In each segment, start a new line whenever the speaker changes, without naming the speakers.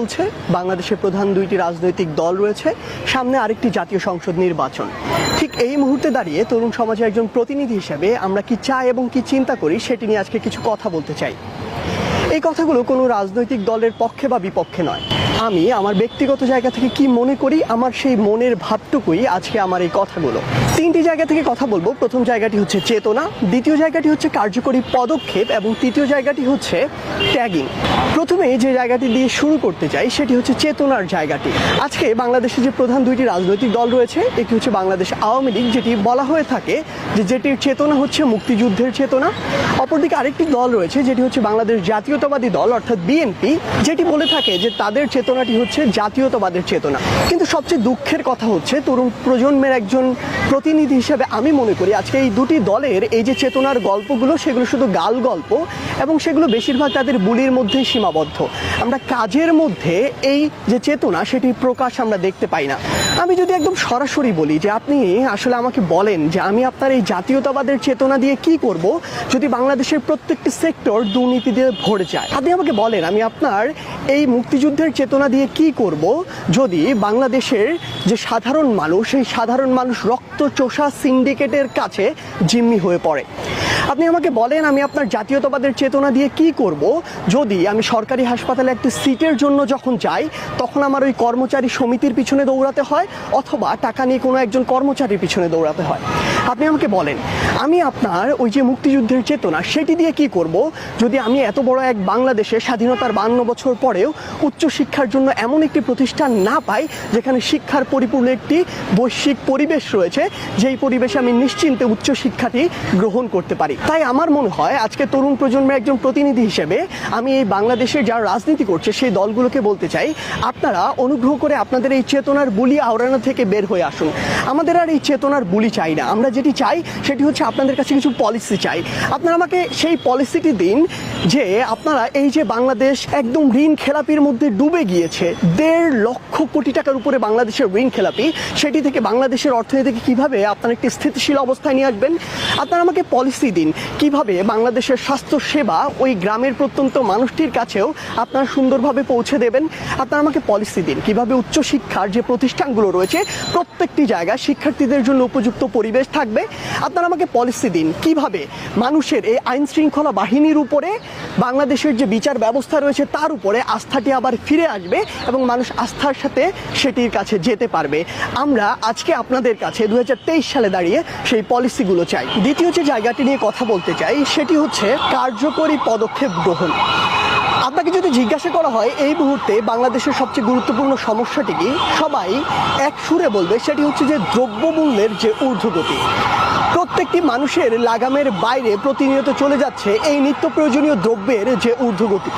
চলছে, বাংলাদেশের প্রধান দুইটি রাজনৈতিক দল রয়েছে, সামনে আরেকটি জাতীয় সংসদ নির্বাচন। ঠিক এই মুহূর্তে দাঁড়িয়ে তরুণ সমাজের একজন প্রতিনিধি হিসেবে আমরা কি চাই এবং কি চিন্তা করি সেটি নিয়ে আজকে কিছু কথা বলতে চাই। এই কথাগুলো কোনো রাজনৈতিক দলের পক্ষে বা বিপক্ষে নয়। আমি আমার ব্যক্তিগত জায়গা থেকে কি মনে করি, আমার সেই মনের ভাবটুকুই আজকে আমার এই কথাগুলো। তিনটি জায়গা থেকে কথা বলবো। প্রথম জায়গাটি হচ্ছে চেতনা, দ্বিতীয় জায়গাটি হচ্ছে কার্যকরী পদক্ষেপ এবং তৃতীয় জায়গাটি হচ্ছে ট্যাগিং। প্রথমে যে জায়গাটি দিয়ে শুরু করতে চাই সেটি হচ্ছে চেতনার জায়গাটি। আজকে বাংলাদেশে যে প্রধান দুইটি রাজনৈতিক দল রয়েছে, একটি হচ্ছে বাংলাদেশ আওয়ামী লীগ, যেটি বলা হয়ে থাকে যেটির চেতনা হচ্ছে মুক্তিযুদ্ধের চেতনা। অপরদিকে আরেকটি দল রয়েছে যেটি হচ্ছে বাংলাদেশ জাতীয়তাবাদী দল অর্থাৎ বিএনপি, যেটি বলে থাকে যে তাদের চেতনাটি হচ্ছে জাতীয়তাবাদের চেতনা। কিন্তু সবচেয়ে দুঃখের কথা হচ্ছে তরুণ প্রজন্মের একজন প্রতিনিধি হিসেবে আমি মনে করি আজকে এই দুটি দলের এই যে চেতনার গল্পগুলো সেগুলো শুধু গাল গল্প এবং সেগুলো বেশিরভাগ তাদের বুলির মধ্যেই সীমাবদ্ধ। আমরা কাজের মধ্যে এই যে চেতনা সেটির প্রকাশ আমরা দেখতে পাই না। আমি যদি একদম সরাসরি বলি যে আপনি আসলে আমাকে বলেন যে আমি আপনার এই জাতীয়তাবাদের চেতনা দিয়ে কি করব যদি বাংলাদেশের প্রত্যেকটি সেক্টর দুর্নীতি দিয়ে ভরে যায়। আপনি আমাকে বলেন আমি আপনার এই মুক্তিযুদ্ধের চেতনা দিয়ে কি করব যদি বাংলাদেশের যে সাধারণ মানুষ, সেই সাধারণ মানুষ রক্ত চোষা সিন্ডিকেটের কাছে জিম্মি হয়ে পড়ে। আপনি আমাকে বলেন আমি আপনার জাতীয়তাবাদের চেতনা দিয়ে কি করব যদি আমি সরকারি হাসপাতালে একটি সিটের জন্য যখন যাই তখন আমার ওই কর্মচারী সমিতির পিছনে দৌড়াতে হয় অথবা টাকা নিয়ে কোনো একজন কর্মচারীর পিছনে দৌড়াতে হয়। আপনি আমাকে বলেন আমি আপনার ওই যে মুক্তিযুদ্ধের চেতনা সেটি দিয়ে কি করব যদি আমি এত বড় এক বাংলাদেশে স্বাধীনতার 52 বছর পরেও উচ্চশিক্ষার জন্য এমন একটি প্রতিষ্ঠান না পাই যেখানে শিক্ষার পরিপূর্ণ একটি বৈশ্বিক পরিবেশ রয়েছে, যেই পরিবেশে আমি নিশ্চিন্তে উচ্চশিক্ষাটি গ্রহণ করতে পারি। তাই আমার মনে হয় আজকে তরুণ প্রজন্মের একজন প্রতিনিধি হিসেবে আমি এই বাংলাদেশের যারা রাজনীতি করছে সেই দলগুলোকে বলতে চাই আপনারা অনুগ্রহ করে আপনাদের এই চেতনার বুলি আওড়ানো থেকে বের হয়ে আসুন। আমাদের আর এই চেতনার বুলি চাই না। আমরা যেটি চাই সেটি হচ্ছে আপনাদের কাছে কিছু পলিসি চাই। আপনারা আমাকে সেই পলিসিটি দিন যে আপনারা এই যে বাংলাদেশ একদম ঋণ খেলাপির মধ্যে ডুবে গিয়েছে, 1.5 লক্ষ কোটি টাকার উপরে বাংলাদেশের ঋণ খেলাপি, সেটি থেকে বাংলাদেশের অর্থনীতিকে কিভাবে আপনারা একটি স্থিতিশীল অবস্থায় নিয়ে আসবেন। আপনারা আমাকে পলিসি দিন কিভাবে বাংলাদেশের স্বাস্থ্য সেবা ওই গ্রামের প্রত্যন্ত মানুষটির কাছেও আপনারা সুন্দরভাবে পৌঁছে দেবেন। আপনারা আমাকে পলিসি দিন কিভাবে উচ্চশিক্ষার যে প্রতিষ্ঠানগুলো রয়েছে প্রত্যেকটি জায়গায় শিক্ষার্থীদের জন্য উপযুক্ত পরিবেশ থাকবে। আপনারা আমাকে পলিসি দিন কিভাবে মানুষের এই আইন শৃঙ্খলা বাহিনীর উপরে বাংলাদেশের যে বিচার ব্যবস্থা রয়েছে তার উপরে আস্থাটি আবার ফিরে আসবে এবং মানুষ আস্থার সাথে সেটির কাছে যেতে পারবে। আমরা আজকে আপনাদের কাছে 2023 সালে দাঁড়িয়ে সেই পলিসিগুলো চাই। দ্বিতীয় যে জায়গাটি নিয়ে কথা বলতে চাই সেটি হচ্ছে কার্যকরী পদক্ষেপ গ্রহণ। আপনাকে যদি জিজ্ঞাসা করা হয় এই মুহূর্তে বাংলাদেশের সবচেয়ে গুরুত্বপূর্ণ সমস্যাটি কি, সবাই এক সুরে বলবে সেটি হচ্ছে যে দ্রব্যমূল্যের যে ঊর্ধ্বগতি। প্রত্যেকটি মানুষের লাগামের বাইরে প্রতিনিয়ত চলে যাচ্ছে এই নিত্য প্রয়োজনীয় দ্রব্যের যে ঊর্ধ্বগতি।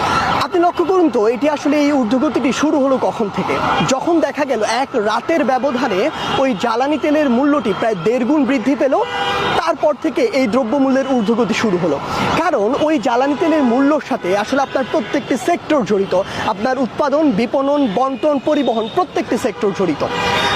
আপনি লক্ষ্য করুন তো এটি আসলে এই ঊর্ধ্বগতিটি শুরু হলো কখন থেকে, যখন দেখা গেল এক রাতের ব্যবধানে ওই জ্বালানি তেলের মূল্যটি প্রায় 1.5 গুণ বৃদ্ধি পেল। তারপর থেকে এই দ্রব্যমূল্যের ঊর্ধ্বগতি শুরু হলো, কারণ ওই জ্বালানি তেলের মূল্যর সাথে আসলে আপনার প্রত্যেকটি সেক্টর জড়িত। আপনার উৎপাদন, বিপণন, বন্টন, পরিবহন প্রত্যেকটি সেক্টর জড়িত।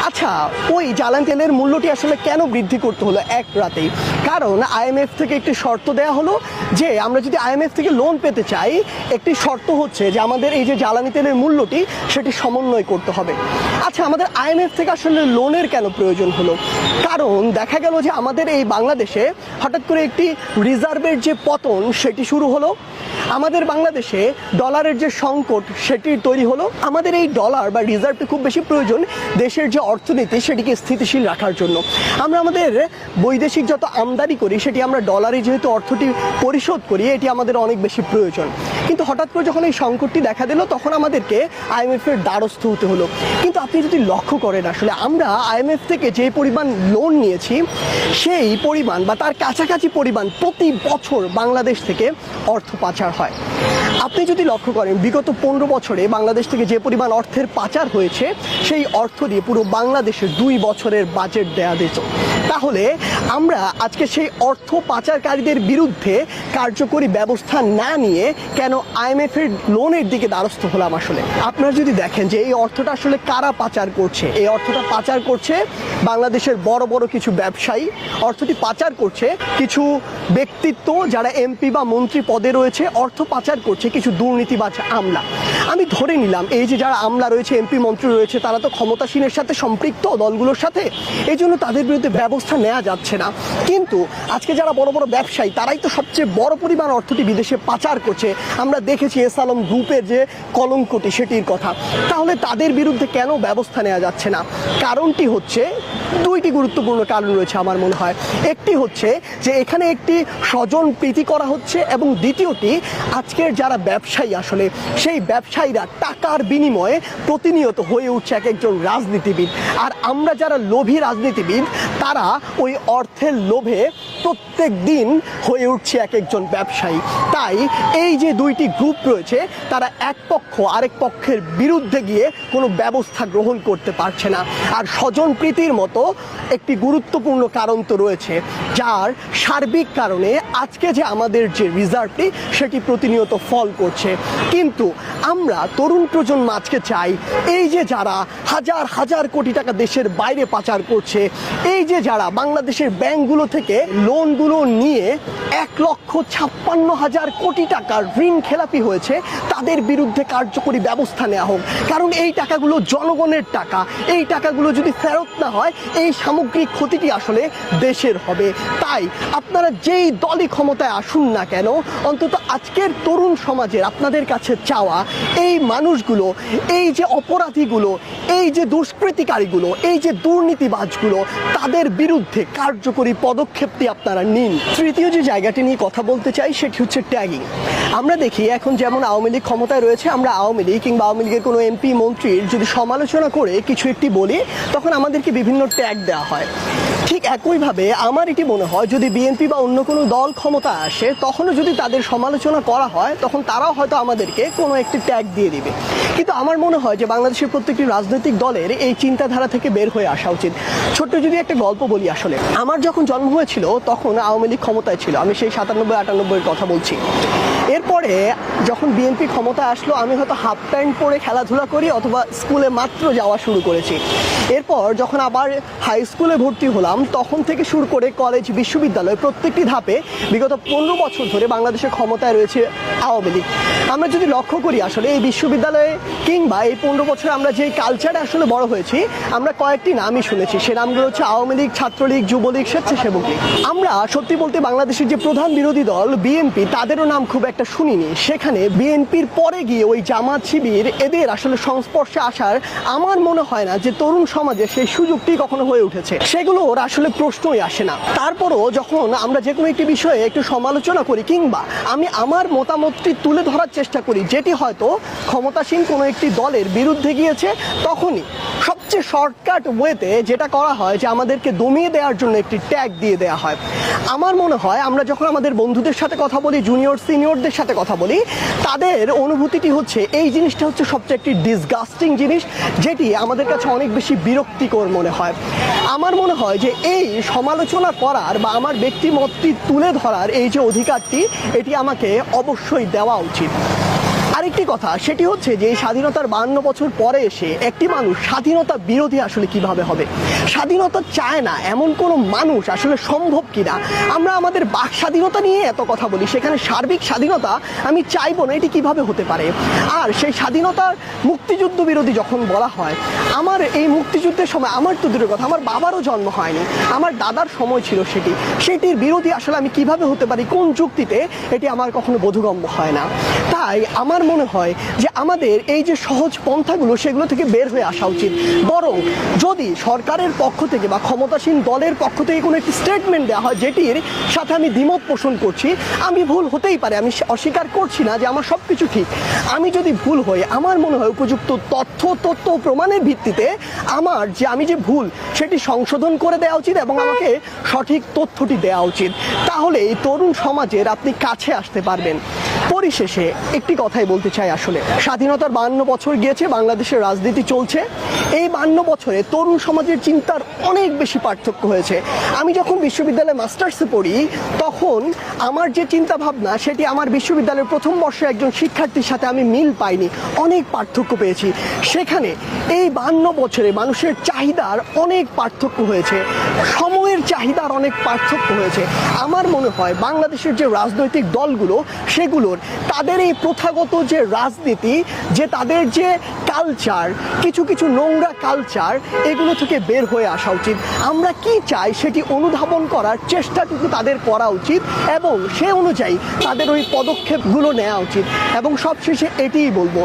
আচ্ছা, ওই জ্বালানি তেলের মূল্যটি আসলে কেন বৃদ্ধি করতে হলো এক রাতেই? কারণ IMF থেকে একটি শর্ত দেয়া হলো যে আমরা যদি IMF থেকে লোন পেতে চাই একটি শর্ত হচ্ছে যে আমাদের এই যে জ্বালানি তেলের মূল্যটি সেটি সমন্বয় করতে হবে। আচ্ছা, আমাদের IMF থেকে আসলে লোনের কেন প্রয়োজন হলো? কারণ দেখা গেল যে আমাদের এই বাংলাদেশে হঠাৎ করে একটি রিজার্ভের যে পতন সেটি শুরু হলো। আমাদের বাংলাদেশে ডলারের যে সংকট সেটি তৈরি হলো। আমাদের এই ডলার বা রিজার্ভটি খুব বেশি প্রয়োজন দেশের যে অর্থনীতি সেটিকে স্থিতিশীল রাখার জন্য। আমরা আমাদের বৈদেশিক যত আমদানি করি সেটি আমরা ডলারে যেহেতু অর্থটি পরিশোধ করি, এটি আমাদের অনেক বেশি প্রয়োজন। কিন্তু হঠাৎ করে যখন এই সংকটটি দেখা দিল তখন আমাদেরকে IMF এর দ্বারস্থ হতে হলো। কিন্তু আপনি যদি লক্ষ্য করেন আসলে আমরা IMF থেকে যে পরিমাণ লোন নিয়েছি সেই পরিমাণ বা তার কাছাকাছি পরিমাণ প্রতি বছর বাংলাদেশ থেকে অর্থ পাচার হয়। আপনি যদি লক্ষ্য করেন বিগত 15 বছরে বাংলাদেশ থেকে যে পরিমাণ অর্থের পাচার হয়েছে সেই অর্থ দিয়ে পুরো বাংলাদেশের 2 বছরের বাজেট দেয়া যেত। তাহলে আমরা আজকে সেই অর্থ পাচারকারীদের বিরুদ্ধে কার্যকরী ব্যবস্থা না নিয়ে কেন IMF এর লোনের দিকে দ্বারস্থ হলাম? আসলে আপনারা যদি দেখেন যে এই অর্থটা আসলে কারা পাচার করছে, এই অর্থটা পাচার করছে বাংলাদেশের বড় বড় কিছু ব্যবসায়ী, অর্থটি পাচার করছে কিছু ব্যক্তিত্ব যারা MP বা মন্ত্রী পদে রয়েছে, অর্থ পাচার করছে কিছু দুর্নীতিবাজ আমলা। আমি ধরে নিলাম এই যে যারা আমলা রয়েছে, এমপি মন্ত্রী রয়েছে, তারা তো ক্ষমতাসীনের সাথে সম্পৃক্ত দলগুলোর সাথে, এই জন্য তাদের বিরুদ্ধে ব্যবস্থা নেওয়া যাচ্ছে না। কিন্তু আজকে যারা বড় বড় ব্যবসায়ী, তারাই তো সবচেয়ে বড় পরিমাণ অর্থটি বিদেশে পাচার করছে। আমরা দেখেছি এস আলম গ্রুপের যে কলঙ্কটি, সেটির কথা। তাহলে তাদের বিরুদ্ধে কেন ব্যবস্থা নেওয়া যাচ্ছে না? কারণটি হচ্ছে, দুইটি গুরুত্বপূর্ণ কারণ রয়েছে আমার মনে হয়। একটি হচ্ছে যে এখানে একটি স্বজন প্রীতি করা হচ্ছে, এবং দ্বিতীয়টি আজকের যারা ব্যবসায়ী, আসলে সেই ব্যবসায়ীরা টাকার বিনিময়ে প্রতিনিয়ত হয়ে উঠছে এক একজন রাজনীতিবিদ। আর আমরা যারা লোভী রাজনীতিবিদ, তারা ওই অর্থের লোভে প্রত্যেক দিন হয়ে উঠছে এক একজন ব্যবসায়ী। তাই এই যে দুইটি গ্রুপ রয়েছে, তারা এক পক্ষ আরেক পক্ষের বিরুদ্ধে গিয়ে কোনো ব্যবস্থা গ্রহণ করতে পারছে না। আর স্বজন প্রীতির মতো একটি গুরুত্বপূর্ণ কারণ তো রয়েছে, যার সার্বিক কারণে আজকে যে আমাদের যে রিজার্ভটি, সেটি প্রতিনিয়ত ফল করছে। কিন্তু আমরা তরুণ প্রজন্ম আজকে চাই, এই যে যারা হাজার হাজার কোটি টাকা দেশের বাইরে পাচার করছে, এই যে যারা বাংলাদেশের ব্যাংকগুলো থেকে লোনগুলো নিয়ে 1,56,000 কোটি টাকার ঋণ খেলাপি হয়েছে, তাদের বিরুদ্ধে কার্যকরী ব্যবস্থা নেওয়া হোক। কারণ এই টাকাগুলো জনগণের টাকা। এই টাকাগুলো যদি ফেরত না হয়, এই সামগ্রিক ক্ষতিটি আসলে দেশের হবে। তাই আপনারা যেই দলই ক্ষমতায় আসুন না কেন, অন্তত আজকের তরুণ সমাজের আপনাদের কাছে চাওয়া, এই মানুষগুলো, এই যে অপরাধীগুলো, এই যে দুষ্কৃতিকারীগুলো, এই যে দুর্নীতিবাজগুলো, তাদের বিরুদ্ধে কার্যকরী পদক্ষেপটি আপনারা নিন। তৃতীয় যে জায়গাটি নিয়ে কথা বলতে চাই, সেটি হচ্ছে ট্যাগিং। আমরা দেখি এখন যেমন আওয়ামী লীগ ক্ষমতায় রয়েছে, আমরা আওয়ামী লীগ কিংবা আওয়ামী লীগের কোনো এমপি মন্ত্রীর যদি সমালোচনা করে কিছু একটি বলি, তখন আমাদেরকে বিভিন্ন ট্যাগ দেওয়া হয়। ঠিক একইভাবে আমার এটি মনে হয়, যদি বিএনপি বা অন্য কোনো দল ক্ষমতা আসে, তখনও যদি তাদের সমালোচনা করা হয়, তখন তারাও হয়তো আমাদেরকে কোনো একটি ট্যাগ দিয়ে দিবে। কিন্তু আমার মনে হয় যে বাংলাদেশের প্রত্যেকটি রাজনৈতিক দলের এই চিন্তাধারা থেকে বের হয়ে আসা উচিত। ছোট্ট যদি একটা গল্প বলি, আসলে আমার যখন জন্ম হয়েছিল তখন আওয়ামী লীগ ক্ষমতায় ছিল। আমি সেই 97-98 কথা বলছি। এরপরে যখন বিএনপি ক্ষমতা আসলো, আমি হয়তো হাফ প্যান্ট পরে খেলাধুলা করি অথবা স্কুলে মাত্র যাওয়া শুরু করেছি। এরপর যখন আবার হাই স্কুলে ভর্তি হলাম, তখন থেকে শুরু করে কলেজ, বিশ্ববিদ্যালয়, প্রত্যেকটি ধাপে বিগত 15 বছর ধরে বাংলাদেশের ক্ষমতায় রয়েছে আওয়ামী লীগ। আমরা যদি লক্ষ্য করি, আসলে এই বিশ্ববিদ্যালয়ে কিংবা এই 15 বছর আমরা যেই কালচারে আসলে বড় হয়েছি, আমরা কয়েকটি নামই শুনেছি। সে নামগুলো হচ্ছে আওয়ামী লীগ, ছাত্রলীগ, যুবলীগ, স্বেচ্ছাসেবক লীগ। আমরা সত্যি বলতে বাংলাদেশের যে প্রধান বিরোধী দল বিএনপি, তাদেরও নাম খুব একটা শুনিনি। সেখানে বিএনপির পরে গিয়ে ওই জামাত, শিবির, এদের আসলে সংস্পর্শে আসার আমার মনে হয় না যে তরুণ সমাজে সেই সুযোগটি কখনো হয়ে উঠেছে। সেগুলো ওর আসলে প্রশ্নই আসে না। তারপরও যখন আমরা যে কোনো একটি বিষয়ে একটু সমালোচনা করি কিংবা আমি আমার মতামতটি তুলে ধরার চেষ্টা করি, যেটি হয়তো ক্ষমতাসীন কোনো একটি দলের বিরুদ্ধে গিয়েছে, তখনই সবচেয়ে শর্টকাট ওয়েতে যেটা করা হয় যে আমাদেরকে দমিয়ে দেওয়ার জন্য একটি ট্যাগ দিয়ে দেওয়া হয়। আমার মনে হয় আমরা যখন আমাদের বন্ধুদের সাথে কথা বলি, জুনিয়র সিনিয়রদের সাথে কথা বলি, তাদের অনুভূতিটি হচ্ছে এই জিনিসটা হচ্ছে সবচেয়ে একটি ডিসগাস্টিং জিনিস, যেটি আমাদের কাছে অনেক বেশি বিরক্তিকর মনে হয়। আমার মনে হয় যে এই সমালোচনা করার বা আমার ব্যক্তিমতটি তুলে ধরার এই যে অধিকারটি, এটি আমাকে অবশ্যই দেওয়া উচিত। আরেকটি কথা, সেটি হচ্ছে যে স্বাধীনতার 52 বছর পরে এসে একটি মানুষ স্বাধীনতা বিরোধী আসলে কিভাবে হবে? স্বাধীনতা চায় না এমন কোনো মানুষ আসলে সম্ভব কিনা? আমরা আমাদের বাক স্বাধীনতা নিয়ে এত কথা বলি, সেখানে সার্বিক স্বাধীনতা আমি চাইবো না, এটি কিভাবে হতে পারে? আর সেই স্বাধীনতার মুক্তিযুদ্ধ বিরোধী যখন বলা হয়, আমার এই মুক্তিযুদ্ধের সময় আমার তো দূরের কথা, আমার বাবারও জন্ম হয়নি, আমার দাদার সময় ছিল সেটির বিরোধী আসলে আমি কিভাবে হতে পারি, কোন যুক্তিতে? এটি আমার কখনো বোধগম্য হয় না। তাই আমার মনে হয় যে আমাদের এই যে সহজ পন্থাগুলো, সেগুলো থেকে বের হয়ে আসা উচিত। বরং যদি সরকারের পক্ষ থেকে বা ক্ষমতাসীন দলের পক্ষ থেকে কোনো একটি স্টেটমেন্ট দেওয়া হয় যেটির সাথে আমি দ্বিমত পোষণ করছি, আমি ভুল হতেই পারে, আমি অস্বীকার করছি না যে আমার সব কিছু ঠিক। আমি যদি ভুল হই, আমার মনে হয় উপযুক্ত তথ্য প্রমাণের ভিত্তিতে আমি যে ভুল, সেটি সংশোধন করে দেওয়া উচিত এবং আমাকে সঠিক তথ্যটি দেওয়া উচিত। তাহলে এই তরুণ সমাজের আপনি কাছে আসতে পারবেন। পরিশেষে একটি কথাই বলতে চাই, আসলে স্বাধীনতার 52 বছর গিয়েছে, বাংলাদেশের রাজনীতি চলছে। এই 52 বছরে তরুণ সমাজের চিন্তার অনেক বেশি পার্থক্য হয়েছে। আমি যখন বিশ্ববিদ্যালয়ে মাস্টার্সে পড়ি, তখন আমার যে চিন্তা ভাবনা, সেটি আমার বিশ্ববিদ্যালয়ের প্রথম বর্ষে একজন শিক্ষার্থীর সাথে আমি মিল পাইনি, অনেক পার্থক্য পেয়েছি। সেখানে এই 52 বছরে মানুষের চাহিদার অনেক পার্থক্য হয়েছে, সময়ের চাহিদার অনেক পার্থক্য হয়েছে। আমার মনে হয় বাংলাদেশের যে রাজনৈতিক দলগুলো, সেগুলোর তাদের এই প্রথাগত যে রাজনীতি, যে তাদের যে কালচার, কিছু কিছু নোংরা কালচার, এগুলো থেকে বের হয়ে আসা উচিত। আমরা কি চাই সেটি অনুধাবন করার চেষ্টাটুকু তাদের করা উচিত এবং সে অনুযায়ী তাদের ওই পদক্ষেপগুলো নেওয়া উচিত। এবং সবশেষে এটিই বলবো,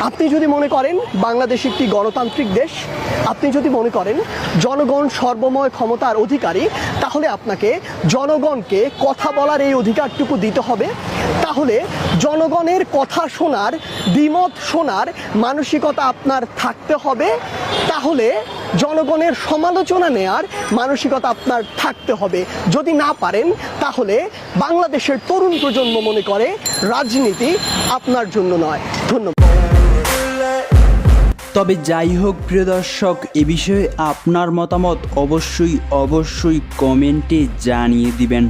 আপনি যদি মনে করেন বাংলাদেশ একটি গণতান্ত্রিক দেশ, আপনি যদি মনে করেন জনগণ সর্বময় ক্ষমতার অধিকারী, তাহলে আপনাকে জনগণকে কথা বলার এই অধিকারটুকু দিতে হবে। তাহলে জনগণের কথা শোনার, দ্বিমত শোনার মানসিকতা আপনার থাকতে হবে। তাহলে জনগণের সমালোচনা নেয়ার মানসিকতা আপনার থাকতে হবে। যদি না পারেন, তাহলে বাংলাদেশের তরুণ প্রজন্ম মনে করে রাজনীতি আপনার জন্য নয়। ধন্যবাদ।
তবে যাই হোক প্রিয় দর্শক, এ বিষয়ে আপনার মতামত অবশ্যই কমেন্টে জানিয়ে দিবেন।